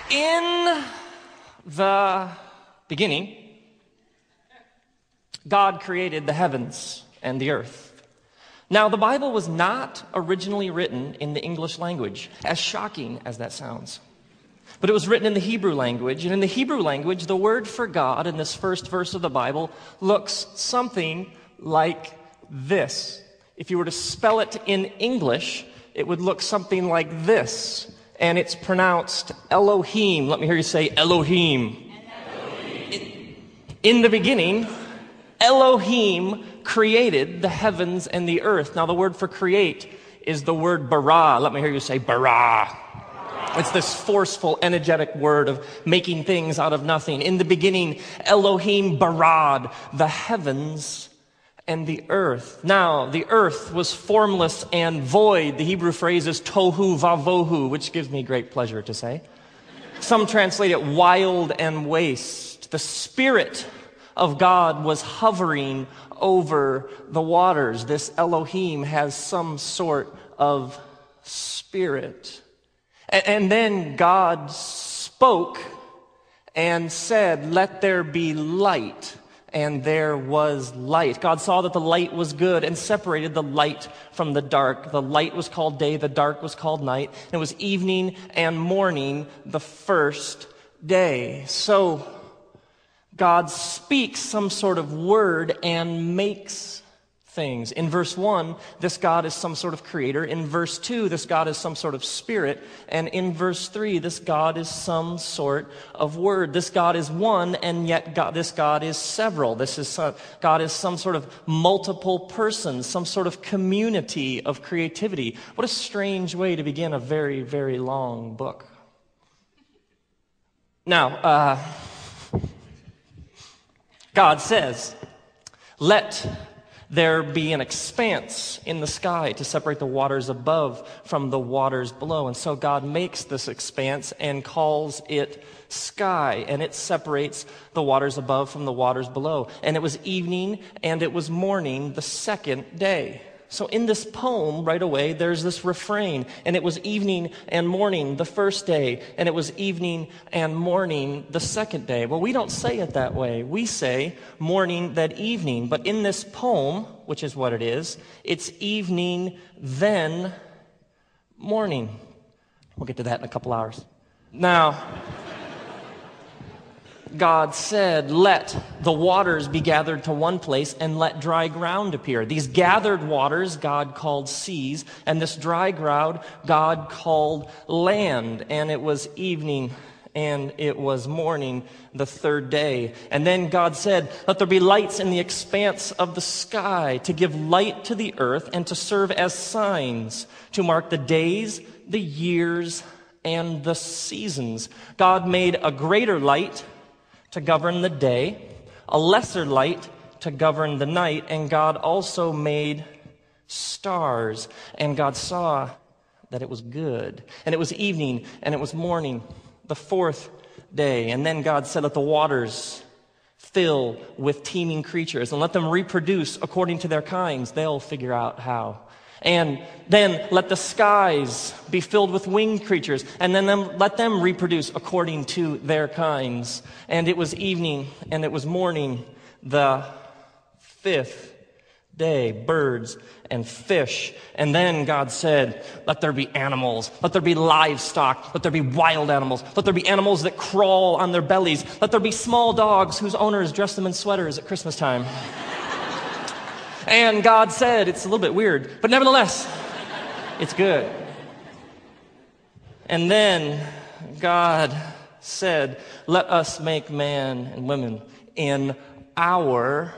In the beginning, God created the heavens and the earth. Now, the Bible was not originally written in the English language, as shocking as that sounds. But it was written in the Hebrew language. And in the Hebrew language, the word for God in this first verse of the Bible looks something like this. If you were to spell it in English, it would look something like this. And it's pronounced Elohim. Let me hear you say Elohim. Elohim. In the beginning, Elohim created the heavens and the earth. Now, the word for create is the word bara. Let me hear you say bara. It's this forceful, energetic word of making things out of nothing. In the beginning, Elohim barad the heavens and the earth. Now, the earth was formless and void. The Hebrew phrase is tohu vavohu, which gives me great pleasure to say. Some translate it wild and waste. The Spirit of God was hovering over the waters. This Elohim has some sort of spirit. And then God spoke and said, "Let there be light." And there was light. God saw that the light was good and separated the light from the dark. The light was called day, the dark was called night. It was evening and morning the first day. So God speaks some sort of word and makes things. In verse 1, this God is some sort of creator. In verse 2, this God is some sort of spirit. And in verse 3, this God is some sort of word. This God is one, and yet this God is several. God is some sort of multiple persons, some sort of community of creativity. What a strange way to begin a very, very long book. Now, God says, "Let there be an expanse in the sky to separate the waters above from the waters below." And so God makes this expanse and calls it sky, and it separates the waters above from the waters below. And it was evening and it was morning the second day. So in this poem, right away, there's this refrain, and it was evening and morning the first day, and it was evening and morning the second day. Well, we don't say it that way. We say morning, that evening. But in this poem, which is what it is, it's evening, then morning. We'll get to that in a couple hours. Now, God said, "Let the waters be gathered to one place and let dry ground appear." These gathered waters God called seas, and this dry ground God called land. And it was evening and it was morning the third day. And then God said, "Let there be lights in the expanse of the sky to give light to the earth and to serve as signs to mark the days, the years, and the seasons." God made a greater light to govern the day, a lesser light to govern the night, and God also made stars. And God saw that it was good. And it was evening and it was morning, the fourth day. And then God said, "Let the waters fill with teeming creatures and let them reproduce according to their kinds." They'll figure out how. And then let the skies be filled with winged creatures, and then let them reproduce according to their kinds. And it was evening and it was morning the fifth day, birds and fish. And then God said, "Let there be animals, let there be livestock, let there be wild animals, let there be animals that crawl on their bellies, let there be small dogs whose owners dress them in sweaters at Christmas time." And God said, it's a little bit weird, but nevertheless, it's good. And then God said, "Let us make man and women in our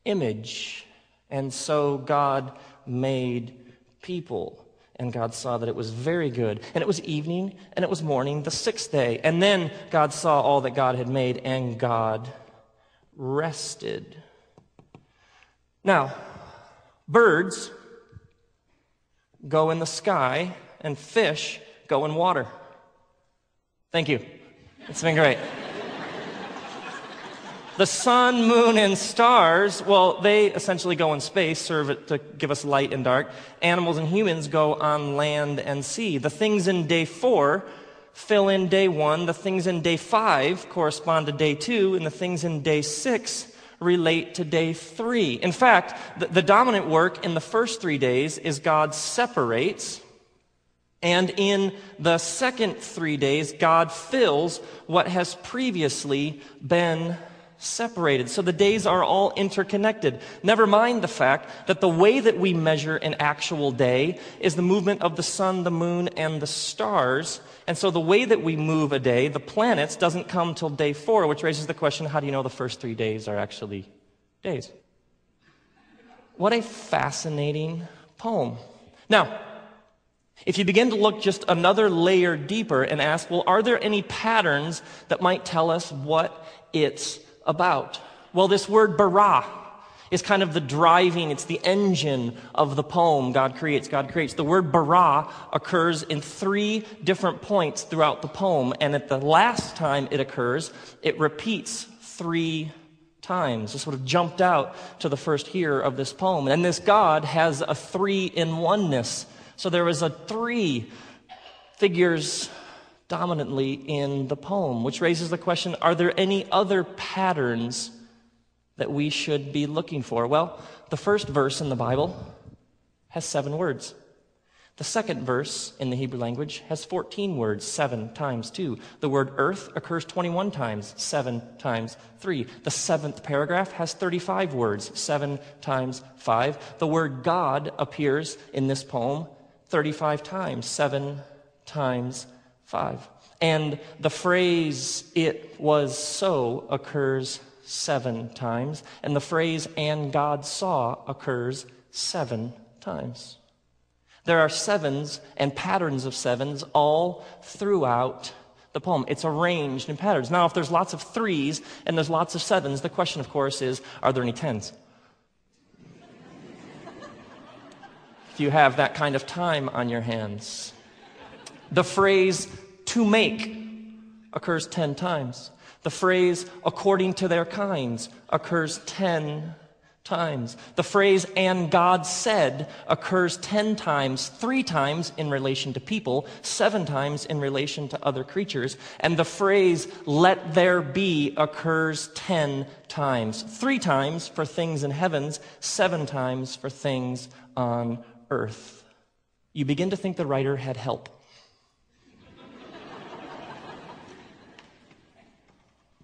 image." And so God made people. And God saw that it was very good. And it was evening and it was morning the sixth day. And then God saw all that God had made, and God rested. Now, birds go in the sky and fish go in water. Thank you. It's been great. The sun, moon, and stars, well, they essentially go in space, serve it to give us light and dark. Animals and humans go on land and sea. The things in day 4 fill in day 1, the things in day 5 correspond to day 2, and the things in day 6 relate to day 3. In fact, the dominant work in the first 3 days is God separates, and in the second 3 days, God fills what has previously been separated. So the days are all interconnected. Never mind the fact that the way that we measure an actual day is the movement of the sun, the moon, and the stars. And so the way that we move a day, the planets, doesn't come till day 4, which raises the question, how do you know the first 3 days are actually days? What a fascinating poem. Now, if you begin to look just another layer deeper and ask, well, are there any patterns that might tell us what it's about? Well, this word bara is kind of the driving, it's the engine of the poem. God creates. The word bara occurs in 3 different points throughout the poem, and at the last time it occurs, it repeats 3 times. This would have jumped out to the first hearer of this poem. And this God has a 3-in-1-ness. So there was a 3 figures dominantly in the poem, which raises the question, are there any other patterns that we should be looking for? Well, the first verse in the Bible has 7 words. The second verse in the Hebrew language has 14 words, 7 times 2. The word earth occurs 21 times, 7 times 3. The 7th paragraph has 35 words, 7 times 5. The word God appears in this poem 35 times, 7 times 5. And the phrase, "it was so," occurs 7 times. And the phrase, "and God saw," occurs 7 times. There are 7s and patterns of 7s all throughout the poem. It's arranged in patterns. Now, if there's lots of 3s and there's lots of 7s, the question, of course, is, are there any 10s? Do you have that kind of time on your hands? The phrase, "to make," occurs 10 times. The phrase, "according to their kinds," occurs 10 times. The phrase, "and God said," occurs 10 times, 3 times in relation to people, 7 times in relation to other creatures. And the phrase, "let there be," occurs 10 times. 3 times for things in heavens, 7 times for things on earth. You begin to think the writer had help.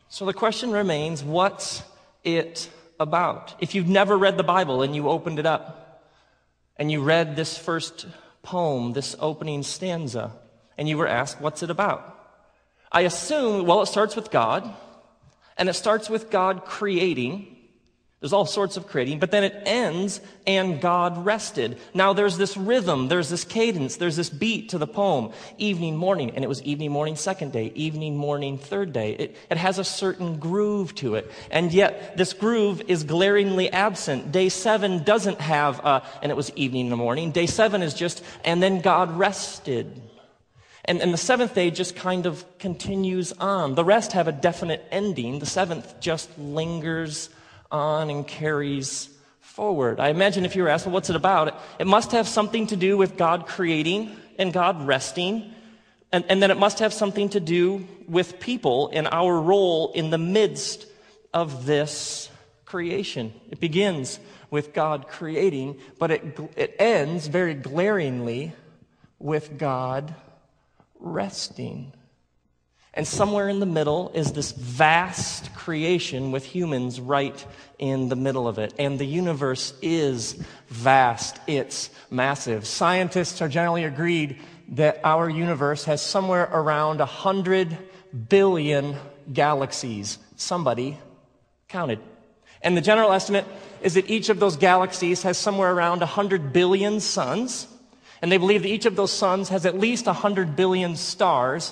So the question remains, what's it about? If you've never read the Bible and you opened it up and you read this first poem, this opening stanza, and you were asked, what's it about? I assume, well, it starts with God, and it starts with God creating. There's all sorts of creating, but then it ends, "and God rested." Now there's this rhythm, there's this cadence, there's this beat to the poem. Evening, morning, and it was evening, morning, second day, evening, morning, third day. It has a certain groove to it, and yet this groove is glaringly absent. Day 7 doesn't have, and it was evening in the morning. Day 7 is just, "and then God rested." And the 7th day just kind of continues on. The rest have a definite ending. The 7th just lingers on and carries forward. I imagine if you were asked, well, what's it about? It must have something to do with God creating and God resting. And then it must have something to do with people and our role in the midst of this creation. It begins with God creating, but it ends very glaringly with God resting. And somewhere in the middle is this vast creation with humans right in the middle of it. And the universe is vast. It's massive. Scientists are generally agreed that our universe has somewhere around 100 billion galaxies. Somebody counted. And the general estimate is that each of those galaxies has somewhere around 100 billion suns. And they believe that each of those suns has at least 100 billion stars.